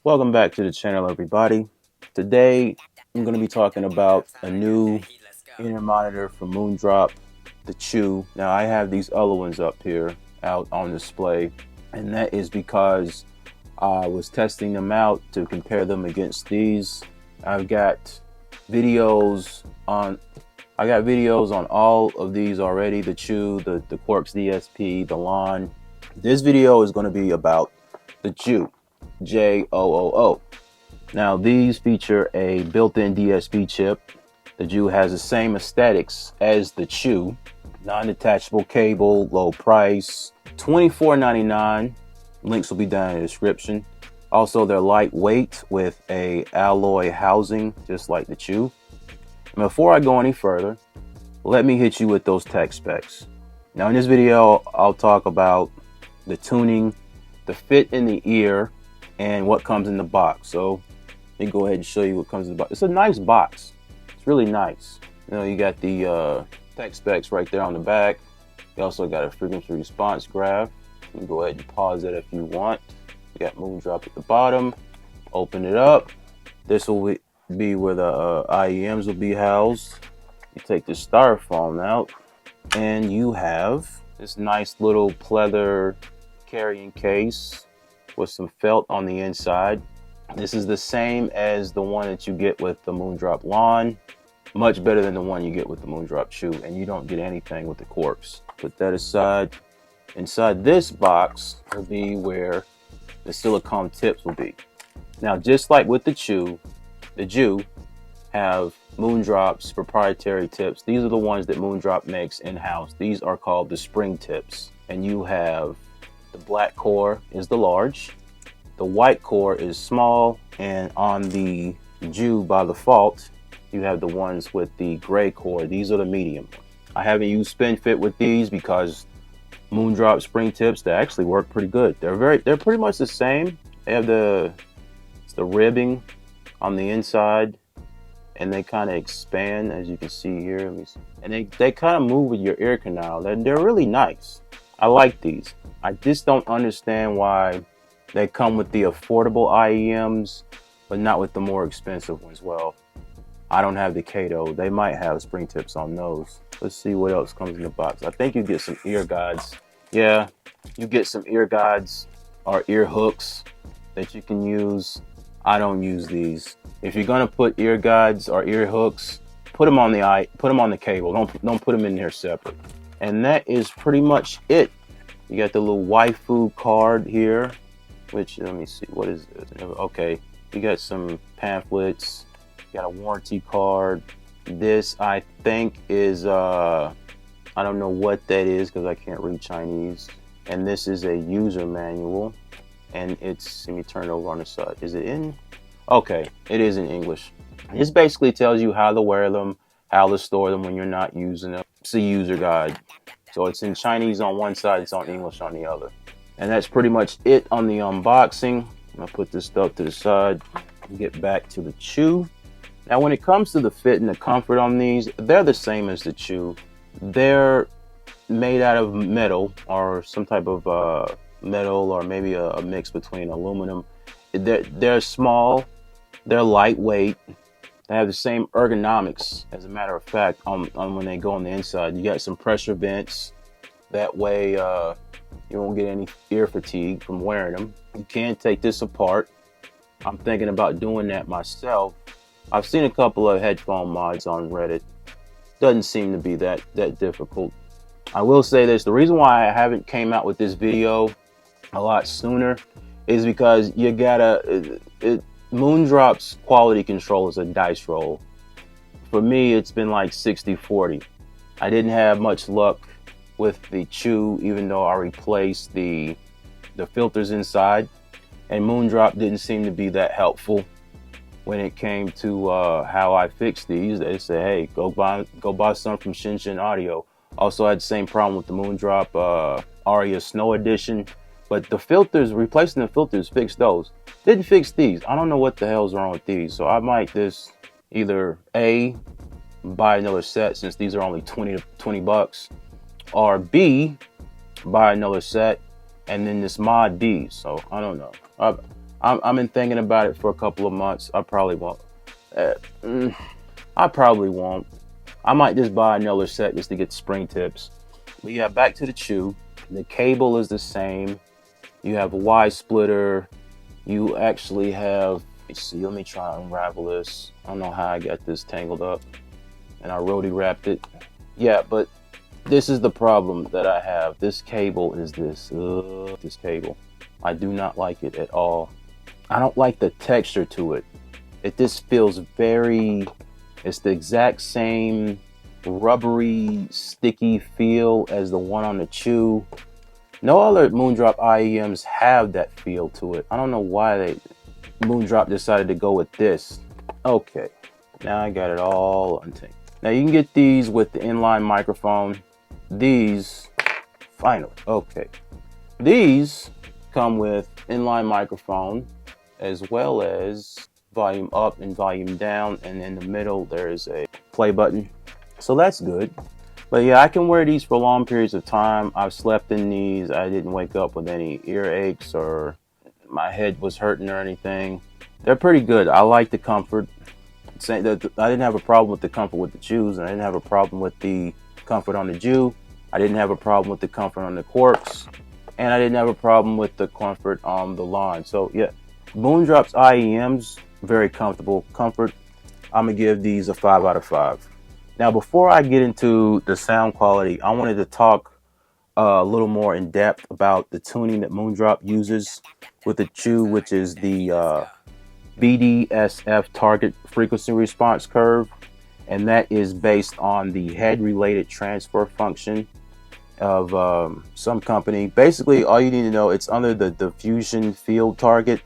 Welcome back to the channel, everybody. Today, I'm going to be talking about a new inner monitor from Moondrop, the Jiu. Now, I have these other ones up here out on display, and that is because I was testing them out to compare them against these. I've got videos on all of these already, the Jiu, the Quarks DSP, the LON. This video is going to be about the Jiu, J-O-O-O. Now, these feature a built-in DSP chip. The Jiu has the same aesthetics as the Jiu. Non-detachable cable, low price, $24.99. Links will be down in the description. Also, they're lightweight with a alloy housing, just like the Jiu. Before I go any further, let me hit you with those tech specs. Now, in this video, I'll talk about the tuning, the fit in the ear, and what comes in the box. So let me go ahead and show you what comes in the box. It's a nice box. It's really nice. You know, you got the tech specs right there on the back. You also got a frequency response graph. You can go ahead and pause it if you want. You got Moondrop at the bottom. Open it up. This will be where the IEMs will be housed. You take the styrofoam out, and you have this nice little pleather carrying case with some felt on the inside. This is the same as the one that you get with the Moondrop LON. Much better than the one you get with the Moondrop Jiu, and you don't get anything with the Quarks. Put that aside. Inside this box will be where the silicone tips will be. Now, just like with the Jiu have Moondrop's proprietary tips. These are the ones that Moondrop makes in-house. These are called the spring tips. And you have the black core is the large, the white core is small, and on the Jiu by default, you have the ones with the gray core. These are the medium. I haven't used spin fit with these because Moondrop spring tips, they actually work pretty good. They're pretty much the same. They have the ribbing on the inside, and they kind of expand, as you can see here. And they kind of move with your ear canal. They're really nice. I like these. I just don't understand why they come with the affordable IEMs, but not with the more expensive ones. Well, I don't have the Kato. They might have spring tips on those. Let's see what else comes in the box. I think you get some ear guides. Yeah, you get some ear guides or ear hooks that you can use. I don't use these. If you're gonna put ear guides or ear hooks, put them on the cable. Don't put them in there separate. And that is pretty much it. You got the little waifu card here, which, let me see, what is this? Okay, you got some pamphlets, you got a warranty card. This, I think, is, I don't know what that is because I can't read Chinese. And this is a user manual, and it's, let me turn it over on the side. Is it in? Okay, it is in English. This basically tells you how to wear them, how to store them when you're not using them. It's a user guide. So it's in Chinese on one side, it's on English on the other. And that's pretty much it on the unboxing. I'm gonna put this stuff to the side and get back to the Jiu. Now, when it comes to the fit and the comfort on these, they're the same as the Jiu. They're made out of metal or some type of metal, or maybe a mix between aluminum. They're small, they're lightweight. They have the same ergonomics, as a matter of fact, on when they go on the inside. You got some pressure vents. That way you won't get any ear fatigue from wearing them. You can take this apart. I'm thinking about doing that myself. I've seen a couple of headphone mods on Reddit. Doesn't seem to be that difficult. I will say this, the reason why I haven't came out with this video a lot sooner is because you gotta, Moondrop's quality control is a dice roll. For me, it's been like 60-40. I didn't have much luck with the Jiu, even though I replaced the filters inside. And Moondrop didn't seem to be that helpful when it came to how I fixed these. They say, hey, go buy some from Shenzhen Audio. Also, I had the same problem with the Moondrop Aria Snow Edition. But the filters, replacing the filters, fixed those. Didn't fix these. I don't know what the hell's wrong with these. So I might just either A, buy another set since these are only 20 bucks, or B, buy another set and then this mod these. So I don't know. I've been thinking about it for a couple of months. I probably won't. Uh, I probably won't. I might just buy another set just to get spring tips. But yeah, back to the Chew. The cable is the same. You have a Y splitter. You actually have, let's see, let me try to unravel this. I don't know how I got this tangled up. And I rotary wrapped it. Yeah, but this is the problem that I have. This cable is this cable. I do not like it at all. I don't like the texture to it. It just feels it's the exact same rubbery, sticky feel as the one on the Chew. No other Moondrop IEMs have that feel to it. I don't know why Moondrop decided to go with this. Okay, now I got it all untangled. Now you can get these with the inline microphone. These, finally, okay. These come with inline microphone as well as volume up and volume down, and in the middle there is a play button. So that's good. But yeah, I can wear these for long periods of time. I've slept in these. I didn't wake up with any earaches or my head was hurting or anything. They're pretty good. I like the comfort. I didn't have a problem with the comfort with the Chews, and I didn't have a problem with the comfort on the Jiu. I didn't have a problem with the comfort on the Quarks, and I didn't have a problem with the comfort on the Line. So yeah, Moondrop's IEMs, very comfortable. Comfort, I'm gonna give these a 5 out of 5. Now, before I get into the sound quality, I wanted to talk a little more in depth about the tuning that Moondrop uses with the Chew, which is the VDSF target frequency response curve, and that is based on the head-related transfer function of some company. Basically, all you need to know, it's under the diffusion field target,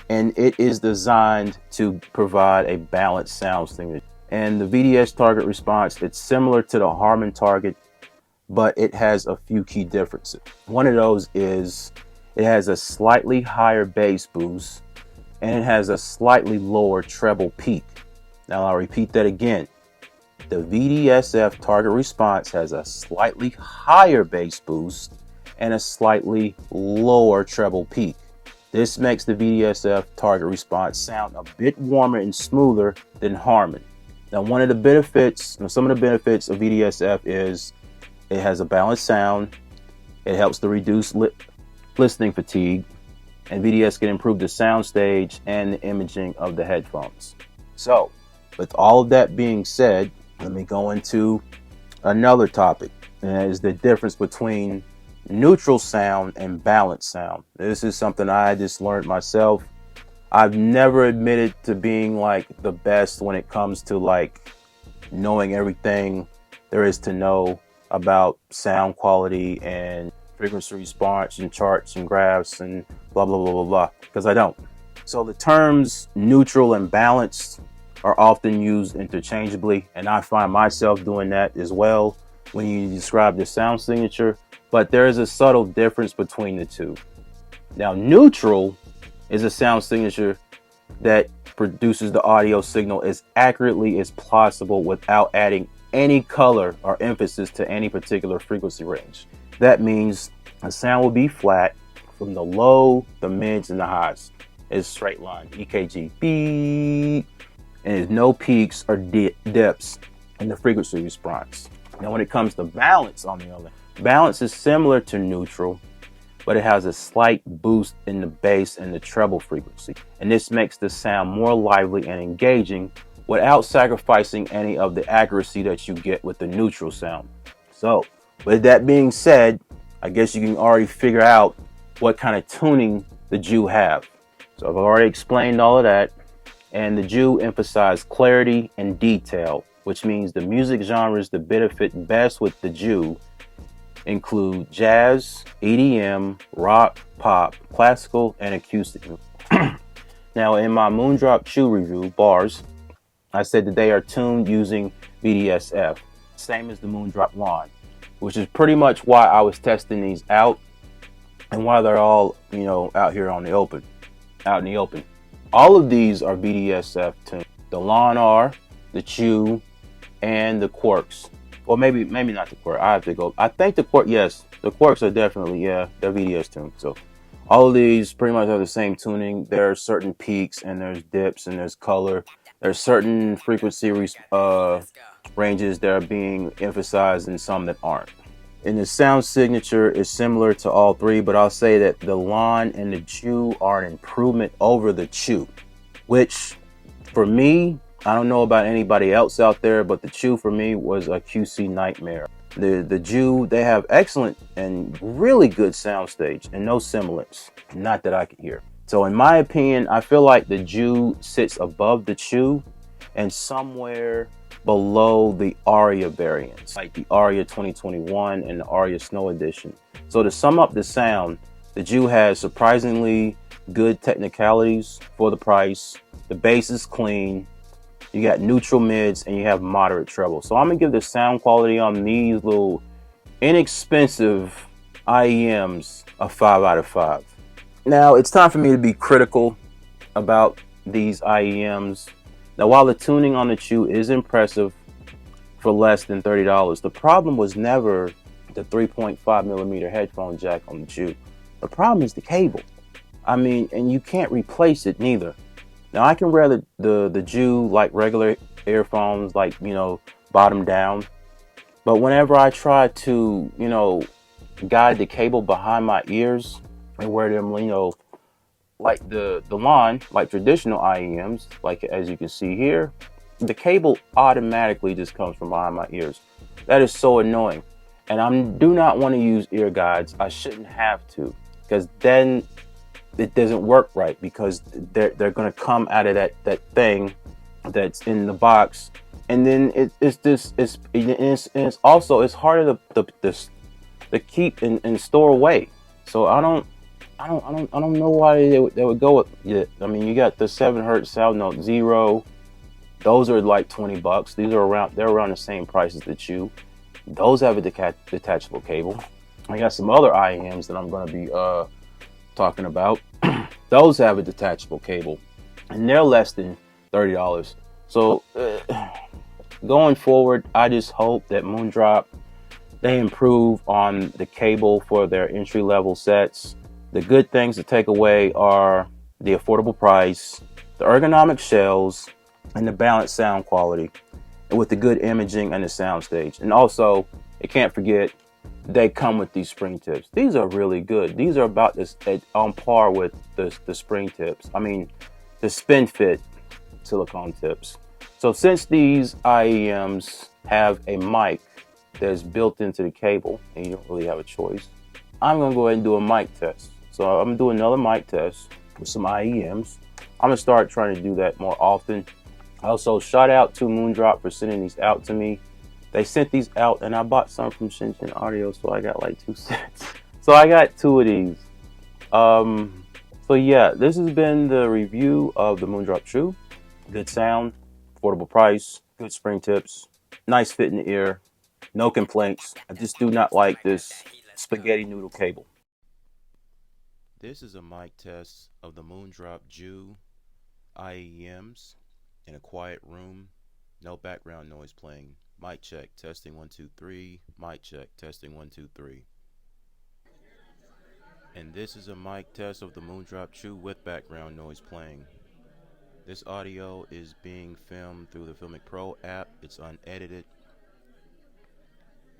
and it is designed to provide a balanced sound signature. And the VDS target response, it's similar to the Harman target, but it has a few key differences. One of those is it has a slightly higher bass boost, and it has a slightly lower treble peak. Now I'll repeat that again. The VDSF target response has a slightly higher bass boost and a slightly lower treble peak. This makes the VDSF target response sound a bit warmer and smoother than Harman. Now, some of the benefits of VDSF is it has a balanced sound, it helps to reduce listening fatigue, and VDS can improve the sound stage and the imaging of the headphones. So, with all of that being said, let me go into another topic, and that is the difference between neutral sound and balanced sound. This is something I just learned myself. I've never admitted to being like the best when it comes to like knowing everything there is to know about sound quality and frequency response and charts and graphs and blah, blah, blah, blah, blah, because I don't. So the terms neutral and balanced are often used interchangeably, and I find myself doing that as well when you describe the sound signature, but there is a subtle difference between the two. Now, neutral is a sound signature that produces the audio signal as accurately as possible without adding any color or emphasis to any particular frequency range. That means a sound will be flat from the low, the mids, and the highs. It's straight line, EKG, beep, and there's no peaks or dips in the frequency response. Now, when it comes to balance, on the other hand, balance is similar to neutral, but it has a slight boost in the bass and the treble frequency. And this makes the sound more lively and engaging without sacrificing any of the accuracy that you get with the neutral sound. So, with that being said, I guess you can already figure out what kind of tuning the Jiu have. So I've already explained all of that, and the Jiu emphasize clarity and detail, which means the music genres that benefit best with the Jiu include jazz, EDM, rock, pop, classical, and acoustic. Now, in my Moondrop Jiu review, bars, I said that they are tuned using VDSF, same as the Moondrop Line, which is pretty much why I was testing these out and why they're all, out here on the open, out in the open. All of these are VDSF tuned. The Lawn R, the Jiu, and the Quarks. Well, maybe not the Quark. I have to go. I think the Quark, yes, the Quarks are definitely, they're VDS tuned. So All of these pretty much have the same tuning. There are certain peaks and there's dips and there's color. There's certain frequency ranges that are being emphasized and some that aren't. And the sound signature is similar to all three, but I'll say that the Lon and the Jiu are an improvement over the Chew, which for me, I don't know about anybody else out there, but the Chew for me was a QC nightmare. The Jiu, they have excellent and really good soundstage and no semblance, not that I can hear. So in my opinion, I feel like the Jiu sits above the Chew and somewhere below the Aria variants, like the Aria 2021 and the Aria Snow Edition. So to sum up the sound, the Jiu has surprisingly good technicalities for the price. The bass is clean. You got neutral mids and you have moderate treble. So I'm gonna give the sound quality on these little inexpensive IEMs a 5 out of 5. Now it's time for me to be critical about these IEMs. Now, while the tuning on the Chew is impressive for less than $30, the problem was never the 3.5mm headphone jack on the Chew. The problem is the cable. I mean, and you can't replace it neither. Now, I can wear the Jiu like regular earphones, like, you know, bottom down. But whenever I try to, you know, guide the cable behind my ears and wear them, you know, like the Lon, like traditional IEMs, like as you can see here, the cable automatically just comes from behind my ears. That is so annoying. And I do not want to use ear guides. I shouldn't have to, because then it doesn't work right, because they're going to come out of that thing that's in the box, and then it's also it's harder to keep and store away. So I don't know why they would go with it. I mean, you got the 7Hz Sound Note Zero. Those are like $20. These are they're around the same price as the Chew. Those have a detachable cable. I got some other IEMs that I'm going to be talking about. Those have a detachable cable, and they're less than $30. So going forward, I just hope that Moondrop, they improve on the cable for their entry-level sets. The good things to take away are the affordable price, the ergonomic shells, and the balanced sound quality, and with the good imaging and the soundstage. And also, you can't forget, they come with these spring tips. These are really good. These are about this on par with the spring tips. I mean, the spin fit silicone tips. So since these IEMs have a mic that's built into the cable, and you don't really have a choice, I'm gonna go ahead and do a mic test. So I'm gonna do another mic test with some IEMs. I'm gonna start trying to do that more often. Also, shout out to Moondrop for sending these out to me. They sent these out, and I bought some from Shenzhen Audio, so I got like 2 sets. So I got 2 of these. So yeah, this has been the review of the Moondrop Jiu. Good sound, affordable price, good spring tips, nice fit in the ear, no complaints. I just do not like this spaghetti noodle cable. This is a mic test of the Moondrop Jiu IEMs in a quiet room, no background noise playing. Mic check, testing 1 2 3. Mic check, testing 1 2 3. And this is a mic test of the Moondrop Jiu with background noise playing. This audio is being filmed through the Filmic Pro app. It's unedited.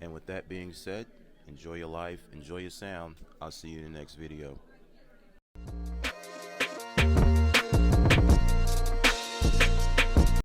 And with that being said, enjoy your life, enjoy your sound. I'll see you in the next video.